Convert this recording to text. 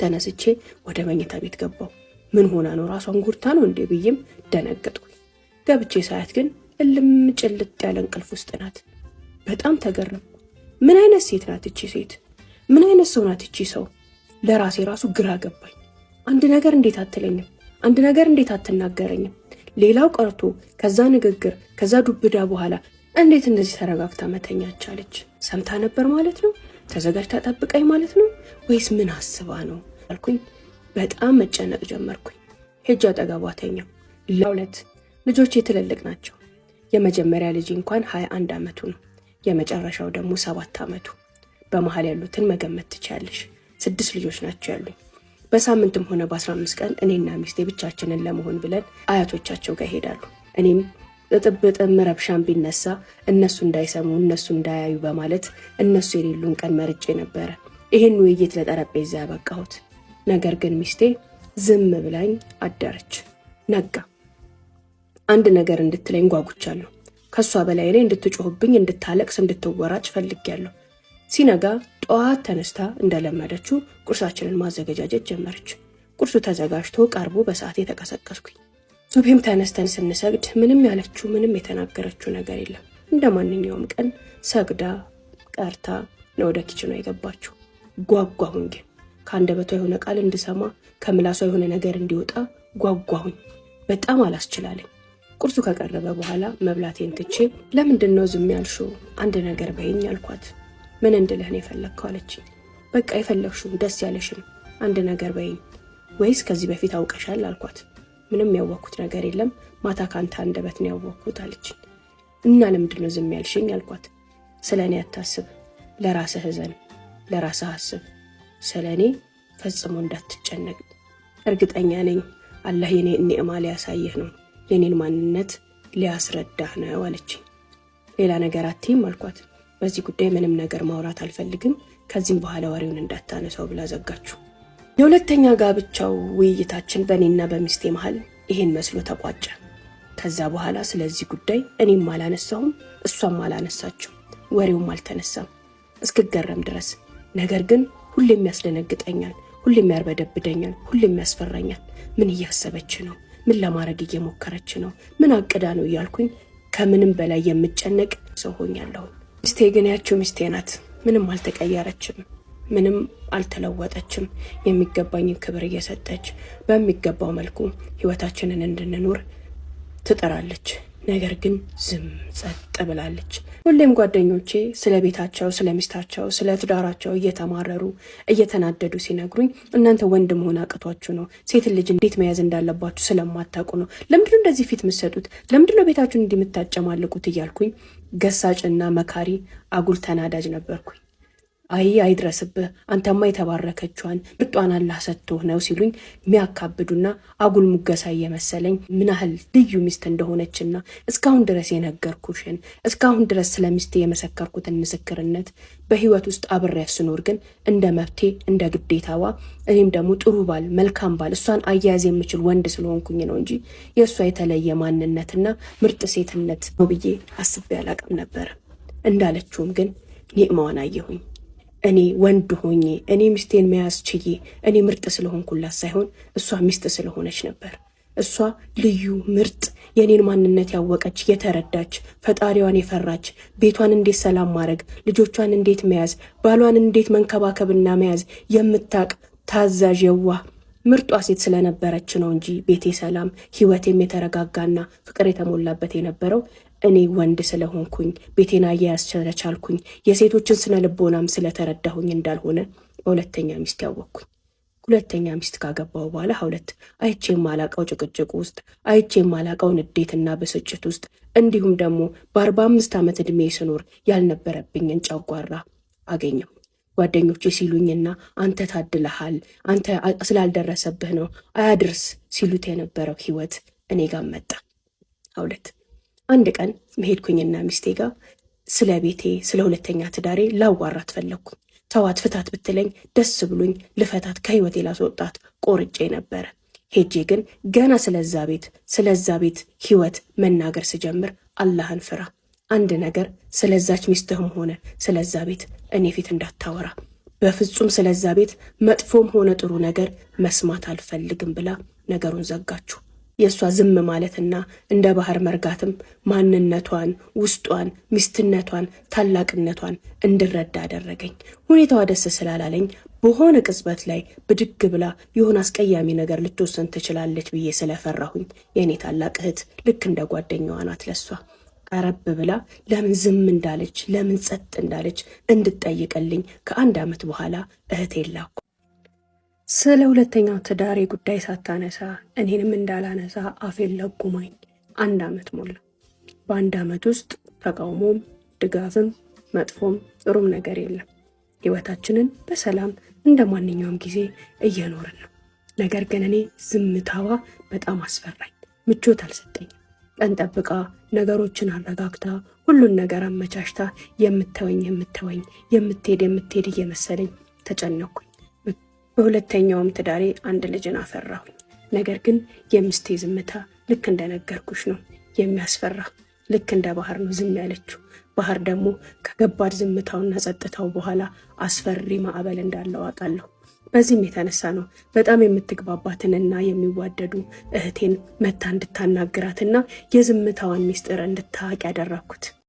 ተነስቼ ወደ መኝታ ቤት ገባው። ምን ሆና ነው ራሷን ጉርታ ነው እንዴ ብዬም ደነገጥኩኝ። ገብቼ ሳያት ግን እልም ጭልጥ ያለ እንቅልፍ ውስጥ ናት። በጣም ተገረምኩ። ምን አይነት ሴት ናት እቺ ሴት? ምን አይነት ሰው ናት እቺ ሰው? ለራሴ ራሱ ግራ ገባኝ። አንድ ነገር እንዴት አትለኝም? አንድ ነገር እንዴት አትናገረኝም? ሌላው ቀርቶ ከዛ ንግግር ከዛ ዱብዳ በኋላ እንዴት እንደዚህ ተረጋግታ መተኛች አለች? ሰምታ ነበር ማለት ነው? ተዘጋጅታ ጠብቀኝ ማለት ነው? ወይስ ምን አስባ ነው አልኩኝ። በጣም መጨነቅ ጀመርኩኝ። ሄጄ አጠገቧ ተኛሁ። ለሁለት ልጆቼ ትልልቅ ናቸው። የመጀመሪያ ልጅ እንኳን 21 ዓመቱ ነው። የመጨረሻው ደግሞ 7 ዓመቱ። በመሃል ያሉትን መገመት ትችያለሽ። 6 ልጆች ናቸው ያሉኝ። በሳምንትም ሆነ በ15 ቀን እኔና ሚስቴ ብቻችንን ለመሆን ብለን አያቶቻቸው ጋር ይሄዳሉ። እኔም ጥብጥም ረብሻን ቢነሳ እነሱ እንዳይሰሙ እነሱ እንዳያዩ በማለት እነሱ የሌሉን ቀን መርጬ ነበረ ይሄን ውይይት ለጠረጴዛ ያበቃሁት። ነገር ግን ሚስቴ ዝም ብላኝ አደረች። ነጋ። አንድ ነገር እንድትለኝ ጓጉቻለሁ። ከሷ በላይ እኔ እንድትጮህብኝ፣ እንድታለቅስ፣ እንድትወራጭ ፈልጌያለሁ። ሲነጋ ጠዋት ተነስታ እንደለመደችው ቁርሳችንን ማዘገጃጀት ጀመረች። ቁርሱ ተዘጋጅቶ ቀርቦ በሰዓት የተቀሰቀስኩኝ። ሱብሂም ተነስተን ስንሰግድ ምንም ያለችው ምንም የተናገረችው ነገር የለም። እንደ ማንኛውም ቀን ሰግዳ ቀርታ ነው ወደ ኪችኗ የገባችው። ጓጓሁኝ። ግን ከአንደበቷ የሆነ ቃል እንድሰማ ከምላሷ የሆነ ነገር እንዲወጣ ጓጓሁኝ። በጣም አላስችላለኝ። ቁርሱ ከቀረበ በኋላ መብላቴን ትቼ ለምንድነው ዝም ያልሽው? አንድ ነገር በይኝ አልኳት። ምን እንድልህ ነው የፈለግከው አለችኝ። በቃ የፈለግሽው ደስ ያለሽን አንድ ነገር በይኝ። ወይስ ከዚህ በፊት አውቀሻል አልኳት። ምንም ያወቅኩት ነገር የለም፣ ማታ ካንተ አንደበት ነው ያወቅኩት አለችኝ። እና ለምንድነው ዝም ያልሽኝ አልኳት። ስለኔ አታስብ፣ ለራስህ እዘን፣ ለራስህ አስብ። ስለኔ ፈጽሞ እንዳትጨነቅ። እርግጠኛ ነኝ አላህ የኔ ኒዕማ ሊያሳይህ ነው፣ የኔን ማንነት ሊያስረዳህ ነው አለችኝ። ሌላ ነገር አትይም አልኳት። በዚህ ጉዳይ ምንም ነገር ማውራት አልፈልግም፣ ከዚህም በኋላ ወሬውን እንዳታነሳው ብላ ዘጋችሁ። የሁለተኛ ጋብቻው ውይይታችን በእኔና በሚስቴ መሃል ይሄን መስሎ ተቋጨ። ከዛ በኋላ ስለዚህ ጉዳይ እኔም አላነሳሁም፣ እሷም አላነሳችው፣ ወሬውም አልተነሳም እስክገረም ድረስ። ነገር ግን ሁሌም ያስደነግጠኛል፣ ሁሌም ያርበደብደኛል፣ ሁሌም ያስፈራኛል። ምን እያሰበች ነው? ምን ለማድረግ እየሞከረች ነው? ምን አቅዳ ነው እያልኩኝ ከምንም በላይ የምጨነቅ ሰው ሆኛለሁ። ሚስቴ ግን ያችው ሚስቴ ናት። ምንም አልተቀየረችም፣ ምንም አልተለወጠችም። የሚገባኝን ክብር እየሰጠች በሚገባው መልኩ ህይወታችንን እንድንኖር ትጥራለች። ነገር ግን ዝም ጸጥ ብላለች። ሁሌም ጓደኞቼ ስለ ቤታቸው፣ ስለ ሚስታቸው፣ ስለ ትዳራቸው እየተማረሩ እየተናደዱ ሲነግሩኝ እናንተ ወንድ መሆን አቅቷችሁ ነው፣ ሴት ልጅ እንዴት መያዝ እንዳለባችሁ ስለማታውቁ ነው፣ ለምንድነው እንደዚህ ፊት የምትሰጡት፣ ለምንድነው ቤታችሁን እንዲህ የምታጨማልቁት እያልኩኝ ገሳጭና መካሪ አጉል ተናዳጅ ነበርኩኝ። አይድረስብህ፣ አንተማ የተባረከችዋን ምርጧን አላህ ሰጥቶህ ነው ሲሉኝ ሚያካብዱና አጉል ሙገሳ እየመሰለኝ ምን ያህል ልዩ ሚስት እንደሆነችና እስካሁን ድረስ የነገርኩሽን እስካሁን ድረስ ስለሚስቴ የመሰከርኩትን ምስክርነት በህይወት ውስጥ አብሬያት ስኖር ግን እንደ መብቴ እንደ ግዴታዋ እኔም ደግሞ ጥሩ ባል፣ መልካም ባል፣ እሷን አያያዝ የምችል ወንድ ስለሆንኩኝ ነው እንጂ የእሷ የተለየ ማንነትና ምርጥ ሴትነት ነው ብዬ አስቤ አላቅም ነበር። እንዳለችውም ግን ኒዕማዋን አየሁኝ። እኔ ወንድ ሆኜ እኔ ሚስቴን መያዝ ችዬ እኔ ምርጥ ስለሆንኩላት ሳይሆን እሷ ሚስት ስለሆነች ነበር። እሷ ልዩ ምርጥ የኔን ማንነት ያወቀች የተረዳች ፈጣሪዋን የፈራች ቤቷን እንዴት ሰላም ማድረግ ልጆቿን እንዴት መያዝ ባሏን እንዴት መንከባከብና መያዝ የምታቅ ታዛዥ የዋህ ምርጧ ሴት ስለነበረች ነው እንጂ ቤቴ ሰላም ህይወቴም የተረጋጋና ፍቅር የተሞላበት የነበረው እኔ ወንድ ስለሆንኩኝ ቤቴና ያስቸለቻልኩኝ የሴቶችን ስነ ልቦናም ስለተረዳሁኝ እንዳልሆነ በሁለተኛ ሚስት ያወቅኩኝ። ሁለተኛ ሚስት ካገባው በኋላ ሁለት አይቼ ማላቀው ጭቅጭቅ ውስጥ አይቼ ማላቀው ንዴትና ብስጭት ውስጥ እንዲሁም ደግሞ በ45 ዓመት እድሜ ስኖር ያልነበረብኝን ጨጓራ አገኘው። ጓደኞቼ ሲሉኝና አንተ ታድለሃል፣ አንተ ስላልደረሰብህ ነው አያድርስ ሲሉት የነበረው ህይወት እኔ ጋር መጣ። ሁለት አንድ ቀን መሄድኩኝና ሚስቴ ጋር ስለ ቤቴ ስለ ሁለተኛ ትዳሬ ላዋራት ፈለግኩ። ተዋት ፍታት ብትለኝ ደስ ብሎኝ ልፈታት ከህይወቴ ላስወጣት ቆርጬ ነበረ። ሄጄ ግን ገና ስለዛ ቤት ህይወት መናገር ስጀምር አላህን ፍራ፣ አንድ ነገር ስለዛች ሚስትህም ሆነ ስለዛ ቤት እኔ ፊት እንዳታወራ፣ በፍጹም ስለዛ ቤት መጥፎም ሆነ ጥሩ ነገር መስማት አልፈልግም ብላ ነገሩን ዘጋችሁ። የእሷ ዝም ማለትና እንደ ባህር መርጋትም ማንነቷን፣ ውስጧን፣ ሚስትነቷን፣ ታላቅነቷን እንድረዳ አደረገኝ። ሁኔታዋ ደስ ስላላለኝ በሆነ ቅጽበት ላይ ብድግ ብላ የሆነ አስቀያሚ ነገር ልትወሰን ትችላለች ብዬ ስለፈራሁኝ የእኔ ታላቅ እህት ልክ እንደ ጓደኛዋ ናት ለሷ ቀረብ ብላ ለምን ዝም እንዳለች ለምን ጸጥ እንዳለች እንድትጠይቅልኝ ከ1 ዓመት በኋላ እህቴን ላኩ። ስለ ሁለተኛው ትዳሬ ጉዳይ ሳታነሳ እኔንም እንዳላነሳ አፌን ለጉማኝ 1 ዓመት ሞላ። በ1 ዓመት ውስጥ ተቃውሞም ድጋፍም መጥፎም ጥሩም ነገር የለም። ህይወታችንን በሰላም እንደ ማንኛውም ጊዜ እየኖርን ነው። ነገር ግን እኔ ዝምታዋ በጣም አስፈራኝ፣ ምቾት አልሰጠኝም። ቀን ጠብቃ ነገሮችን አረጋግታ ሁሉን ነገር አመቻችታ የምትተወኝ የምትሄድ እየመሰለኝ ተጨነኩኝ። በሁለተኛውም ትዳሬ 1 ልጅን አፈራሁኝ። ነገር ግን የሚስቴ ዝምታ ልክ እንደነገርኩሽ ነው የሚያስፈራ። ልክ እንደ ባህር ነው ዝም ያለችው። ባህር ደግሞ ከገባድ ዝምታውና ጸጥታው በኋላ አስፈሪ ማዕበል እንዳለው አውቃለሁ። በዚህም የተነሳ ነው በጣም የምትግባባትንና የሚዋደዱ እህቴን መታ እንድታናግራትና የዝምታዋን ሚስጥር እንድታውቅ ያደረኩት።